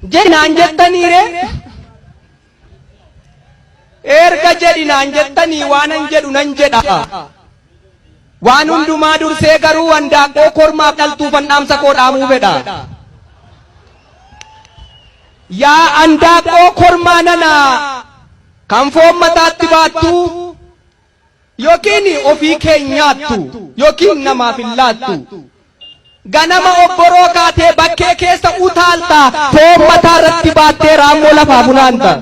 jedhinaan jettaniire erga jedhinaan jettanii waanan jedhu nan jedha waan hundumaa dursee garuu handaaqoo kormaaf dhaltuufan dhaamsa koo dhaamuu fedha yaa handaaqoo kormaa nana kan foon mataatti baattu yookiin ofii keenyaattu yookiin namaaf hin laattu ganama obboroo kaatee bakkee keessa utaalta foon mataa irratti baattee raammoo lafaa funaanta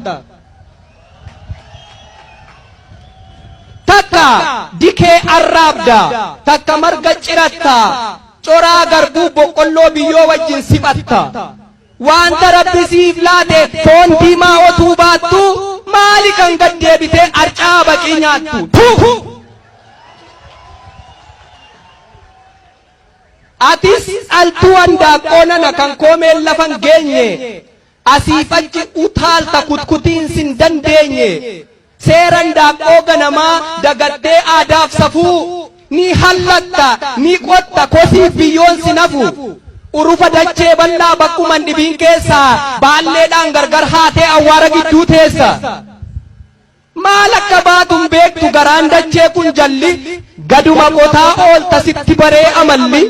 takka dikee arraabda takka marga ciratta coraa garbuu boqqolloo biyyoo wajjin siphatta wanta rabbi siif laate foon diimaa otuu baattu maali kan gad deebitee arcaa baqii nyaattu atis altuu handaaqoo nana kan koomeen lafan geenye asiif achi utaalta kutkutiin sin dandeenye seera handaaqoo ganamaa dagaddee aadaaf safuu ni hallatta ni qotta kosiif biyyoon sin hafu urufa dachee bal'aa bakkuman dhibiin keessaa baalleedhaan gargar haatee awwaara gidduu teessa maal akka baatun beektu garaan dachee kun jalli gaduma qotaa oolta sitti baree amalli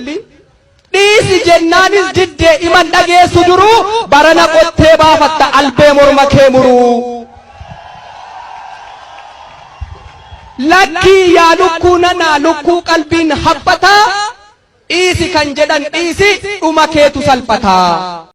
dhiisi jennaanis diddee iman dhageessu duruu barana qottee baafatta albee morma kee muruu lakkii yaa lukkuu nanaa lukkuu qalbiin haphataa dhiisi kan jedhan dhiisi dhuma keetu salphataa